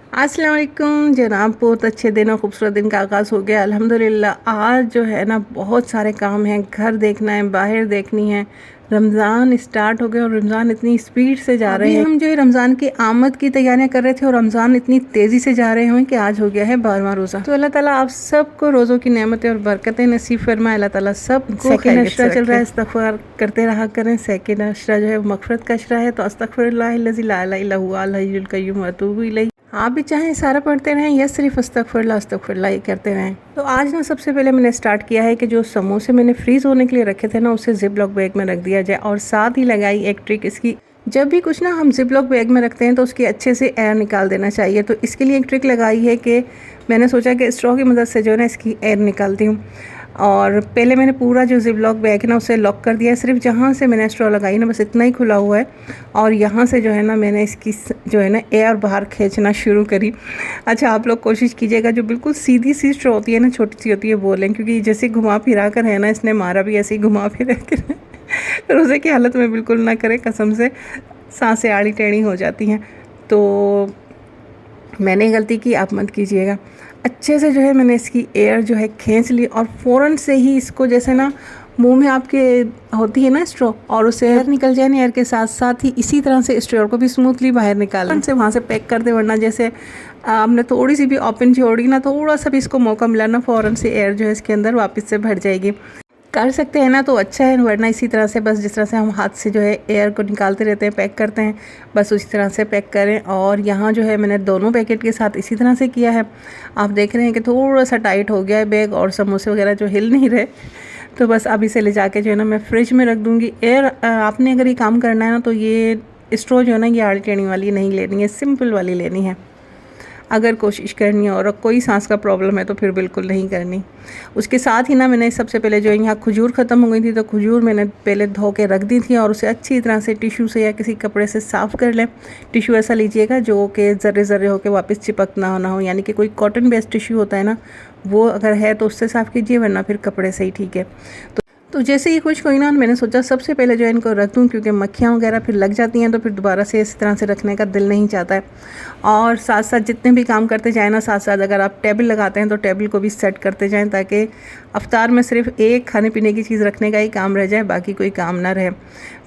अस्सलाम वालेकुम जनाब। बहुत अच्छे दिन और खूबसूरत दिन का आगाज़ हो गया अल्हम्दुलिल्लाह। आज जो है ना बहुत सारे काम हैं, घर देखना है, बाहर देखनी है। रमज़ान स्टार्ट हो गया और रमज़ान इतनी स्पीड से जा रहे हैं। हम जो है रमज़ान की आमद की तैयारियां कर रहे थे और रमज़ान इतनी तेज़ी से जा रहे हैं कि आज हो गया है 12वां रोज़ा। तो अल्लाह ताला आप सबको रोज़ों की नेमतें और बरकतें नसीब फरमाए। अल्लाह ताला सबको सेकंड अशरा चल रहा है, इस्तग़फ़ार करते रहा करें। सेकंड अशरा जो है मग़फ़िरत का अशरा है, तो अस्तग़फ़िरुल्लाहिल्लज़ी ला इलाहा इल्ला हुवा अल हय्युल क़य्यूम व अतूबु इलैह। आप भी चाहें सारा पढ़ते रहें या सिर्फ अस्तग़फ़िरुल्लाह ही करते रहें। तो आज ना सबसे पहले मैंने स्टार्ट किया है कि जो समोसे मैंने फ्रीज़ होने के लिए रखे थे ना, उसे ज़िप लॉक बैग में रख दिया जाए। और साथ ही लगाई एक ट्रिक इसकी, जब भी कुछ ना हम ज़िप लॉक बैग में रखते हैं तो उसकी अच्छे से एयर निकाल देना चाहिए। तो इसके लिए एक ट्रिक लगाई है कि मैंने सोचा कि स्ट्रॉ की मदद से जो है ना इसकी एयर निकालती हूँ। और पहले मैंने पूरा जो ज़िप लॉक बैग है ना उसे लॉक कर दिया है। सिर्फ जहाँ से मैंने स्ट्रॉ लगाई ना बस इतना ही खुला हुआ है। और यहाँ से जो है ना मैंने इसकी जो है ना एयर बाहर खींचना शुरू करी। अच्छा, आप लोग कोशिश कीजिएगा जो बिल्कुल सीधी सी स्ट्रॉ होती है ना, छोटी सी होती है, वो लें, क्योंकि जैसे घुमा फिरा कर है ना, इसने मारा भी ऐसे ही घुमा फिरा कर रोज़े की हालत में बिल्कुल ना करें, कसम से सांसें आड़ी टेढ़ी हो जाती हैं। तो मैंने गलती की, आप मत कीजिएगा। अच्छे से जो है मैंने इसकी एयर जो है खींच ली और फ़ौरन से ही इसको जैसे ना मुंह में आपके होती है ना स्ट्रॉ, और उसे एयर निकल जाए ना, एयर के साथ साथ ही इसी तरह से स्ट्रॉ को भी स्मूथली बाहर निकालना से वहाँ से पैक कर दे। वरना जैसे आपने थोड़ी सी भी ओपन छोड़ी ना, थोड़ा सा भी इसको मौका मिला ना, फ़ौरन से एयर जो है इसके अंदर वापस से भर जाएगी। कर सकते हैं ना तो अच्छा है, वरना इसी तरह से बस जिस तरह से हम हाथ से जो है एयर को निकालते रहते हैं, पैक करते हैं, बस उसी तरह से पैक करें। और यहाँ जो है मैंने दोनों पैकेट के साथ इसी तरह से किया है। आप देख रहे हैं कि थोड़ा सा टाइट हो गया है बैग और समोसे वगैरह जो हिल नहीं रहे। तो बस अब इसे ले जाके जो है ना मैं फ्रिज में रख दूँगी। एयर आपने अगर ये काम करना है ना तो ये स्ट्रॉ जो है ना ये आड़ी टेढ़ी वाली नहीं लेनी है, सिंपल वाली लेनी है। अगर कोशिश करनी है और कोई सांस का प्रॉब्लम है तो फिर बिल्कुल नहीं करनी। उसके साथ ही ना मैंने सबसे पहले जो यहाँ खजूर ख़त्म हो गई थी, तो खजूर मैंने पहले धो के रख दी थी और उसे अच्छी तरह से टिश्यू से या किसी कपड़े से साफ़ कर लें। टिश्यू ऐसा लीजिएगा जो कि ज़र्रे ज़र्रे होकर वापस चिपक ना हो, यानी कि कोई कॉटन बेस्ड टिश्यू होता है ना, वो अगर है तो उससे साफ़ कीजिए, वरना फिर कपड़े से ही ठीक है। तो जैसे ही खुश्क हुई ना, मैंने सोचा सबसे पहले जो है इनको रख दूँ, क्योंकि मक्खियाँ वगैरह फिर लग जाती हैं तो फिर दोबारा से इस तरह से रखने का दिल नहीं चाहता है। और साथ साथ जितने भी काम करते जाएँ ना, साथ साथ अगर आप टेबल लगाते हैं तो टेबल को भी सेट करते जाएँ, ताकि अफ्तार में सिर्फ एक खाने पीने की चीज़ रखने का ही काम रह जाए, बाकी कोई काम ना रहे।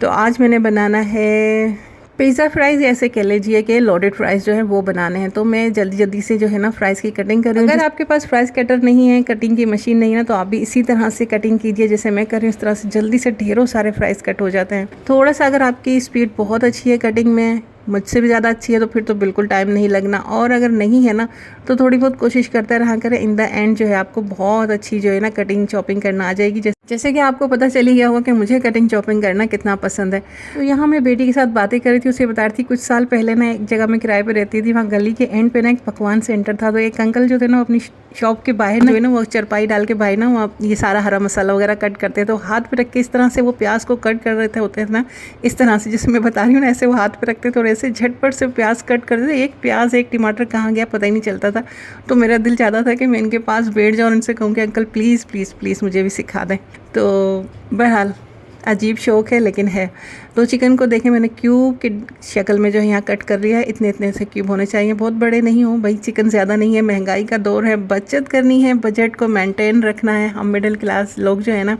तो आज मैंने बनाना है पिज़्ज़ा फ्राइज़, ऐसे कह लीजिए कि लोडेड फ्राइज़ जो है वो बनाने हैं। तो मैं जल्दी जल्दी से जो है ना फ्राइज़ की कटिंग कर रही हूँ। अगर आपके पास फ्राइज़ कटर नहीं है, कटिंग की मशीन नहीं है ना, तो आप भी इसी तरह से कटिंग कीजिए जैसे मैं कर रही हूँ। इस तरह से जल्दी से ढेरों सारे फ्राइज़ कट हो जाते हैं। थोड़ा सा अगर आपकी स्पीड बहुत अच्छी है कटिंग में, मुझसे भी ज़्यादा अच्छी है, तो फिर तो बिल्कुल टाइम नहीं लगना। और अगर नहीं है ना तो थोड़ी बहुत कोशिश करते रहा करें। इन द एंड जो है आपको बहुत अच्छी जो है ना कटिंग चॉपिंग करना आ जाएगी। जैसे कि आपको पता चली गया होगा कि मुझे कटिंग चॉपिंग करना कितना पसंद है। तो यहाँ मैं बेटी के साथ बातें कर रही थी, उसे बता रही थी कुछ साल पहले ना एक जगह में किराए पर रहती थी, वहाँ गली के एंड पे ना एक पकवान सेंटर था। तो एक अंकल जो थे ना अपनी शॉप के बाहर जो है ना वो चरपाई डाल के बाहर ना वहाँ ये सारा हरा मसाला वगैरह कट करते, तो हाथ पे रख के इस तरह से वो प्याज को कट कर रहे थे होते थे ना, इस तरह से जैसे मैं बता रही हूँ ना, ऐसे वो हाथ पे रखते थे और ऐसे झटपट से प्याज कट करते थे। एक प्याज एक टमाटर कहाँ गया पता ही नहीं चलता था। तो मेरा दिल चाहता था कि मैं इनके पास बैठ जाऊँ और इनसे कहूँ कि अंकल प्लीज़ प्लीज़ प्लीज़ मुझे भी सिखा दें। तो बहरहाल अजीब शौक़ है लेकिन है। तो चिकन को देखें मैंने क्यूब की शक्ल में जो है यहाँ कट कर लिया है। इतने इतने से क्यूब होने चाहिए, बहुत बड़े नहीं हो भाई। चिकन ज़्यादा नहीं है, महंगाई का दौर है, बचत करनी है, बजट को मेंटेन रखना है। हम मिडिल क्लास लोग जो है ना,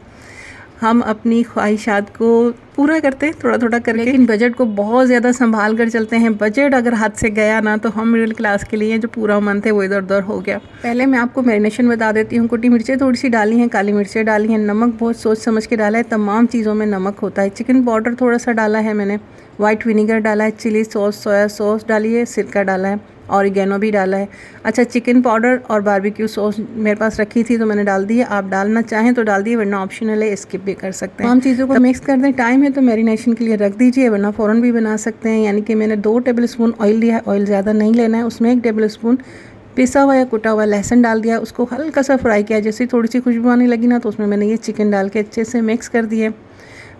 हम अपनी ख्वाहिशात को पूरा करते हैं थोड़ा थोड़ा करके, लेकिन बजट को बहुत ज़्यादा संभाल कर चलते हैं। बजट अगर हाथ से गया ना तो हम मिडिल क्लास के लिए जो पूरा मंथ है वो इधर उधर हो गया। पहले मैं आपको मैरिनेशन बता देती हूँ। कुटी मिर्चें थोड़ी सी डाली हैं, काली मिर्चें डाली हैं, नमक बहुत सोच समझ के डाला है, तमाम चीज़ों में नमक होता है। चिकन पाउडर थोड़ा सा डाला है मैंने, वाइट विनीगर डाला है, चिली सॉस, सोया सॉस डाली है, सिरका डाला है, ऑरिगेनो भी डाला है। अच्छा, चिकन पाउडर और बारबेक्यू सॉस मेरे पास रखी थी तो मैंने डाल दिया। आप डालना चाहें तो डाल दिए, वरना ऑप्शनल है, स्किप भी कर सकते हैं। तमाम चीज़ों को मिक्स कर दें। टाइम है तो मैरिनेशन के लिए रख दीजिए, वरना फ़ौरन भी बना सकते हैं। यानी कि मैंने 2 टेबल स्पून ऑयल लिया है, ऑयल ज़्यादा नहीं लेना है। उसमें 1 टेबल स्पून पिसा हुआ या कुटा हुआ लहसुन डाल दिया, उसको हल्का सा फ्राई किया। जैसे थोड़ी सी खुशबू आने लगी ना तो उसमें मैंने ये चिकन डाल के अच्छे से मिक्स कर दिए।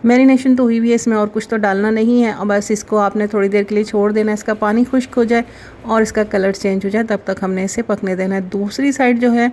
मैरिनेशन तो हुई भी है, इसमें और कुछ तो डालना नहीं है। और बस इसको आपने थोड़ी देर के लिए छोड़ देना है, इसका पानी खुश्क हो जाए और इसका कलर चेंज हो जाए, तब तक हमने इसे पकने देना है। दूसरी साइड जो है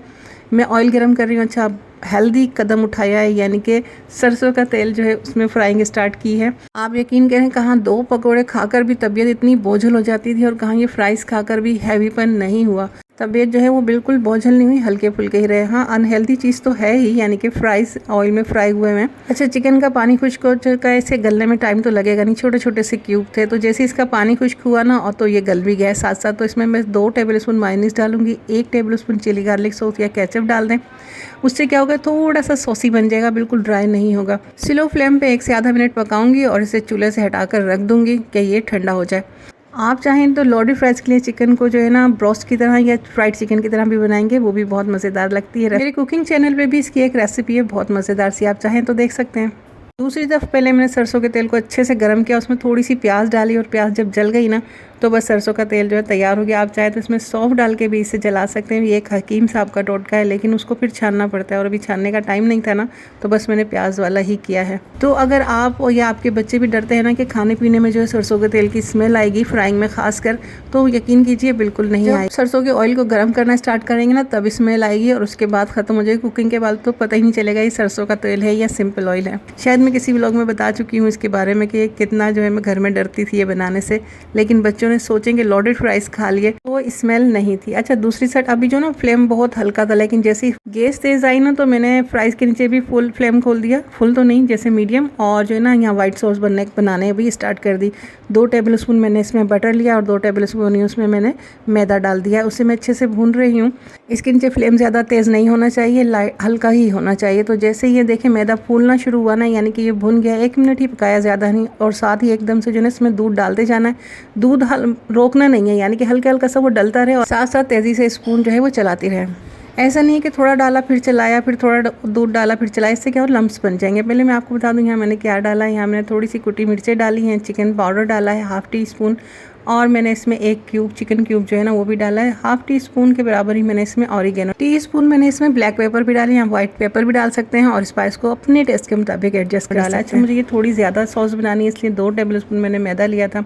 मैं ऑयल गरम कर रही हूँ। अच्छा, हेल्दी कदम उठाया है, यानी कि सरसों का तेल जो है उसमें फ्राइंग स्टार्ट की है। आप यकीन करें, कहाँ 2 पकौड़े खाकर भी तबीयत इतनी बोझल हो जाती थी और कहाँ ये फ्राइज़ खाकर भी हैवीपन नहीं हुआ। तबीयत जो है वो बिल्कुल बोझल नहीं हुई, हल्के फुल्के ही रहे। हाँ, अनहेल्दी चीज़ तो है ही, यानी कि फ्राइज़ ऑयल में फ्राई हुए हैं। अच्छा, चिकन का पानी खुश्क हो चुका है, इसे गलने में टाइम तो लगेगा नहीं, छोटे छोटे से क्यूब थे। तो जैसे इसका पानी खुश्क हुआ ना, और तो ये गल भी गया है साथ साथ। तो इसमें मैं 2 टेबलस्पून मायोनीज़ डालूंगी, 1 टेबलस्पून चिली गार्लिक सॉस या केचप डाल दें। उससे क्या होगा, थोड़ा सा सॉसी बन जाएगा, बिल्कुल ड्राई नहीं होगा। स्लो फ्लेम पे 1 से आधा मिनट पकाऊंगी और इसे चूल्हे से हटाकर रख दूंगी कि ये ठंडा हो जाए। आप चाहें तो लोडी फ्राइज़ के लिए चिकन को जो है ना ब्रोस्ट की तरह या फ्राइड चिकन की तरह भी बनाएंगे, वो भी बहुत मज़ेदार लगती है। मेरे कुकिंग चैनल पे भी इसकी एक रेसिपी है बहुत मज़ेदार सी, आप चाहें तो देख सकते हैं। दूसरी तरफ पहले मैंने सरसों के तेल को अच्छे से गर्म किया, उसमें थोड़ी सी प्याज डाली और प्याज जब जल गई ना, तो बस सरसों का तेल जो है तैयार हो गया। आप चाहे तो इसमें सौंफ डाल के भी इसे जला सकते हैं। ये एक हकीम साहब का टोटका है, लेकिन उसको फिर छानना पड़ता है और अभी छानने का टाइम नहीं था ना, तो बस मैंने प्याज वाला ही किया है। तो अगर आप या आपके बच्चे भी डरते हैं ना कि खाने पीने में जो है सरसों के तेल की स्मेल आएगी, फ्राइंग में खासकर, तो यकीन कीजिए बिल्कुल नहीं आएगी। सरसों के ऑयल को गर्म करना स्टार्ट करेंगे ना, तब स्मेल आएगी और उसके बाद खत्म हो जाएगी। कुकिंग के बाद तो पता ही नहीं चलेगा ये सरसों का तेल है या सिंपल ऑयल है। शायद मैं किसी व्लॉग में बता चुकी हूँ इसके बारे में कि कितना जो है मैं घर में डरती थी ये बनाने से, लेकिन बच्चों ने सोचेंगे लोडेड फ्राइज खा लिए, वो स्मेल नहीं थी। अच्छा, दूसरी साइड अभी जो ना फ्लेम बहुत हल्का था, लेकिन जैसे गैस तेज आई ना, तो मैंने फ्राइज के नीचे भी फुल फ्लेम खोल दिया, फुल तो नहीं, जैसे मीडियम, और जो है ना यहाँ व्हाइट सॉस बनाने भी स्टार्ट कर दी। 2 टेबलस्पून मैंने इसमें बटर लिया और 2 टेबलस्पून उसमें मैंने मैदा डाल दिया। उसे मैं अच्छे से भून रही हूँ। इसके नीचे फ्लेम ज़्यादा तेज़ नहीं होना चाहिए, हल्का ही होना चाहिए। तो जैसे ये देखें मैदा फूलना शुरू हुआ ना, यानी कि ये भुन गया, 1 मिनट ही पकाया, ज़्यादा नहीं। और साथ ही एकदम से जो है इसमें दूध डालते जाना है, दूध रोकना नहीं है, यानी कि हल्का हल्का सा वो डलता रहे और साथ साथ तेज़ी से स्पून जो है वो चलाती रहे। ऐसा नहीं है कि थोड़ा डाला फिर चलाया, फिर थोड़ा दूध डाला फिर चलाया, इससे क्या और लम्प्स बन जाएंगे। पहले मैं आपको बता दूं यहाँ मैंने क्या डाला है। यहाँ मैंने थोड़ी सी कुटी मिर्चें डाली हैं, चिकन पाउडर डाला है 1/2 टीस्पून, और मैंने इसमें 1 क्यूब चिकन क्यूब जो है ना वो भी डाला है। 1/2 टीस्पून के बराबर ही मैंने इसमें ऑरिगेनो, टीस्पून मैंने इसमें ब्लैक पेपर भी डाली है, व्हाइट पेपर भी डाल सकते हैं, और स्पाइस को अपने टेस्ट के मुताबिक एडजस्ट कर डाला। अच्छा, मुझे ये थोड़ी ज़्यादा सॉस बनानी है, इसलिए 2 टेबलस्पून मैंने मैदा लिया था।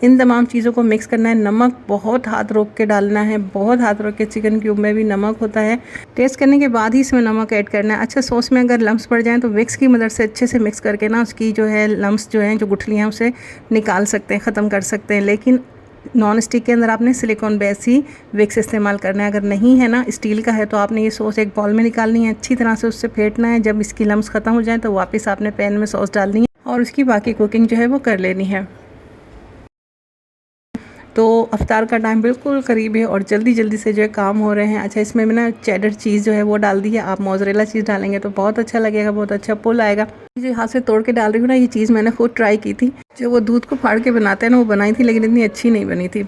इन तमाम चीज़ों को मिक्स करना है। नमक बहुत हाथ रोक के डालना है, बहुत हाथ रोक के। चिकन क्यूब में भी नमक होता है, टेस्ट करने के बाद ही इसमें नमक ऐड करना है। अच्छा, सॉस में अगर लम्स पड़ जाएं तो विक्स की मदद से अच्छे से मिक्स करके ना उसकी जो है लम्स जो हैं, जो गुठलियाँ, उसे निकाल सकते हैं, ख़त्म कर सकते हैं। लेकिन नॉन स्टिक के अंदर आपने सिलिकॉन बेस ही विक्स इस्तेमाल करना है। अगर नहीं है ना, स्टील का है, तो आपने ये सॉस एक बॉल में निकालनी है, अच्छी तरह से उससे फेंटना है। जब इसकी लम्स ख़त्म हो जाए तो वापस आपने पैन में सॉस डालनी है और उसकी बाकी कुकिंग जो है वो कर लेनी है। तो अफ्तार का टाइम बिल्कुल करीब है और जल्दी जल्दी से जो है काम हो रहे हैं। अच्छा, इसमें मैंने चेडर चीज़ जो है वो डाल दी है। आप मोज़रेला चीज़ डालेंगे तो बहुत अच्छा लगेगा, बहुत अच्छा पुल आएगा। जो हाथ से तोड़ के डाल रही हूँ ना, ये चीज़ मैंने खुद ट्राई की थी। जो वो दूध को फाड़ के बनाते हैं ना, वो बनाई थी, लेकिन इतनी अच्छी नहीं बनी थी।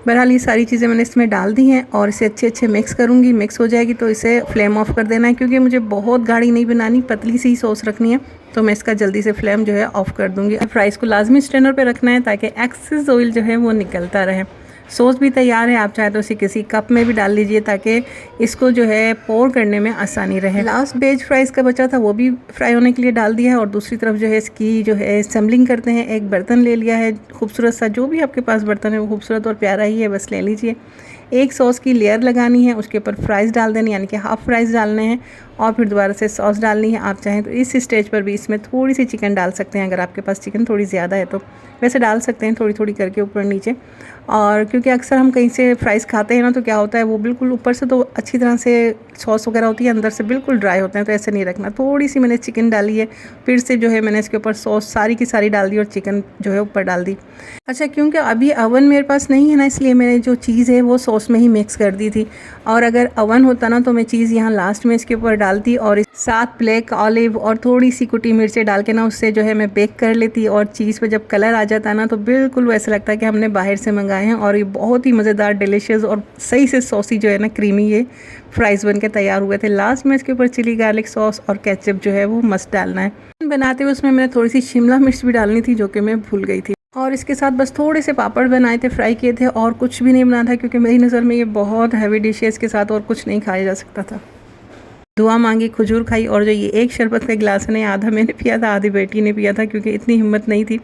बहरहाल ये सारी चीज़ें मैंने इसमें डाल दी हैं और इसे अच्छे मिक्स करूँगी। मिक्स हो जाएगी तो इसे फ्लेम ऑफ कर देना है, क्योंकि मुझे बहुत गाढ़ी नहीं बनानी, पतली सी सॉस रखनी है। तो मैं इसका जल्दी से फ्लेम जो है ऑफ कर दूँगी। फ्राइज़ को लाजमी स्ट्रेनर पे रखना है ताकि एक्सेस ऑयल जो है वो निकलता रहे। सॉस भी तैयार है, आप चाहे तो इसे किसी कप में भी डाल लीजिए ताकि इसको जो है पोर करने में आसानी रहे। लास्ट बेज फ्राइज़ का बचा था वो भी फ्राई होने के लिए डाल दिया है और दूसरी तरफ जो है इसकी जो है असेंबलिंग करते हैं। एक बर्तन ले लिया है खूबसूरत सा, जो भी आपके पास बर्तन है वो खूबसूरत और प्यारा ही है, बस ले लीजिए। एक सॉस की लेयर लगानी है, उसके ऊपर फ्राइज़ डाल देनी, यानी कि हाफ़ फ्राइज़ डालने हैं और फिर दोबारा से सॉस डालनी है। आप चाहें तो इस स्टेज पर भी इसमें थोड़ी सी चिकन डाल सकते हैं, अगर आपके पास चिकन थोड़ी ज़्यादा है तो वैसे डाल सकते हैं, थोड़ी थोड़ी करके ऊपर नीचे। और क्योंकि अक्सर हम कहीं से फ्राइज़ खाते हैं ना, तो क्या होता है वो बिल्कुल ऊपर से तो अच्छी तरह से सॉस वगैरह होती है, अंदर से बिल्कुल ड्राई होते हैं, तो ऐसे नहीं रखना। थोड़ी सी मैंने चिकन डाली है, फिर से जो है मैंने इसके ऊपर सॉस सारी की सारी डाल दी और चिकन जो है ऊपर डाल दी। अच्छा, क्योंकि अभी अवन मेरे पास नहीं है ना, इसलिए मैंने जो चीज़ है वो सॉस में ही मिक्स कर दी थी। और अगर अवन होता ना तो मैं चीज़ यहाँ लास्ट में इसके ऊपर डालती और साथ ब्लैक ऑलिव और थोड़ी सी कुटी मिर्चें डाल के ना उससे जो है मैं बेक कर लेती। और चीज़ पे जब कलर आ जाता ना तो बिल्कुल वैसा लगता है कि हमने बाहर से मंगाए हैं। और ये बहुत ही मज़ेदार, डिलीशियस और सही से सॉसी जो है ना, क्रीमी ये फ्राइज़ बन के तैयार हुए थे। लास्ट में इसके ऊपर चिली गार्लिक सॉस और केचप जो है वो मस्त डालना है। बनाते हुए उसमें मैंने थोड़ी सी शिमला मिर्च भी डालनी थी, जो कि मैं भूल गई थी। और इसके साथ बस थोड़े से पापड़ बनाए थे, फ्राई किए थे, और कुछ भी नहीं बना था, क्योंकि मेरी नज़र में ये बहुत हैवी डिश है, इसके साथ और कुछ नहीं खाया जा सकता था। दुआ मांगी, खजूर खाई, और जो ये एक शरबत का गिलास है ना, आधा मैंने पिया था, आधी बेटी ने पिया था, क्योंकि इतनी हिम्मत नहीं थी।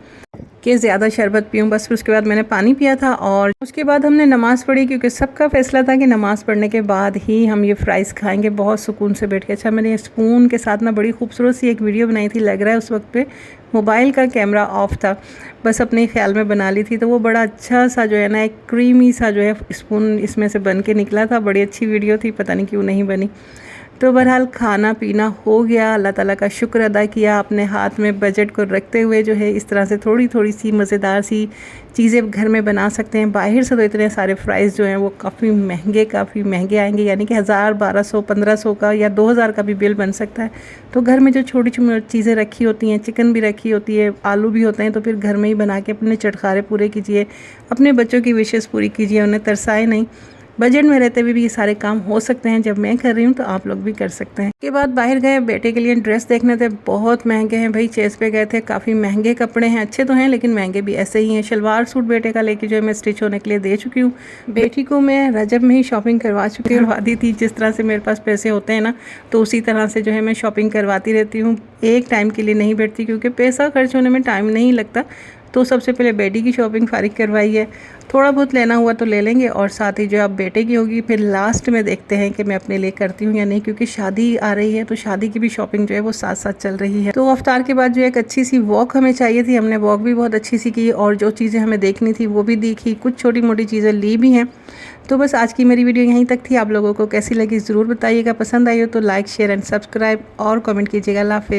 कि ज़्यादा शरबत पीऊँ, बस फिर उसके बाद मैंने पानी पिया था और उसके बाद हमने नमाज़ पढ़ी, क्योंकि सबका फ़ैसला था कि नमाज़ पढ़ने के बाद ही हम ये फ़्राइज़ खाएंगे बहुत सुकून से बैठ के। अच्छा, मैंने स्पून के साथ ना बड़ी खूबसूरत सी एक वीडियो बनाई थी, लग रहा है उस वक्त पे मोबाइल का कैमरा ऑफ था, बस अपने ख्याल में बना ली थी, तो वो बड़ा अच्छा सा जो है ना एक क्रीमी सा जो है स्पून इसमें से बन के निकला था। बड़ी अच्छी वीडियो थी, पता नहीं क्यों नहीं बनी। तो बहरहाल खाना पीना हो गया, अल्लाह ताला का शुक्र अदा किया। अपने हाथ में बजट को रखते हुए जो है इस तरह से थोड़ी थोड़ी सी मज़ेदार सी चीज़ें घर में बना सकते हैं। बाहर से तो इतने सारे फ़्राइज़ जो हैं वो काफ़ी महंगे आएंगे, यानी कि 1000, 1200, 1500 का या 2000 का भी बिल बन सकता है। तो घर में जो छोटी छोटी चीज़ें रखी होती हैं, चिकन भी रखी होती है, आलू भी होते हैं, तो फिर घर में ही बना के अपने चटखारे पूरे कीजिए, अपने बच्चों की विशेज़ पूरी कीजिए, उन्हें तरसाए नहीं। बजट में रहते हुए भी ये सारे काम हो सकते हैं। जब मैं कर रही हूँ तो आप लोग भी कर सकते हैं। के बाद बाहर गए, बेटे के लिए ड्रेस देखने थे, बहुत महंगे हैं भाई। चेस पे गए थे, काफ़ी महंगे कपड़े हैं, अच्छे तो हैं लेकिन महंगे भी ऐसे ही हैं। शलवार सूट बेटे का लेके जो है मैं स्टिच होने के लिए दे चुकी हूँ। बेटी को मैं रजब में ही शॉपिंग करवाती थी। जिस तरह से मेरे पास पैसे होते हैं ना, तो उसी तरह से जो है मैं शॉपिंग करवाती रहती हूँ। एक टाइम के लिए नहीं बैठती, क्योंकि पैसा खर्च होने में टाइम नहीं लगता। तो सबसे पहले बेटी की शॉपिंग फारिग करवाई है, थोड़ा बहुत लेना हुआ तो ले लेंगे, और साथ ही जो अब बेटे की होगी फिर लास्ट में देखते हैं कि मैं अपने लिए करती हूँ या नहीं, क्योंकि शादी आ रही है तो शादी की भी शॉपिंग जो है वो साथ साथ चल रही है। तो अफ्तार के बाद जो एक अच्छी सी वॉक हमें चाहिए थी, हमने वॉक भी बहुत अच्छी सी की और जो चीज़ें हमें देखनी थी वो भी देखी, कुछ छोटी मोटी चीज़ें ली भी हैं। तो बस आज की मेरी वीडियो यहीं तक थी। आप लोगों को कैसी लगी ज़रूर बताइएगा, पसंद आई हो तो लाइक, शेयर एंड सब्सक्राइब और कमेंट कीजिएगा। अल्लाह हाफ़िज़।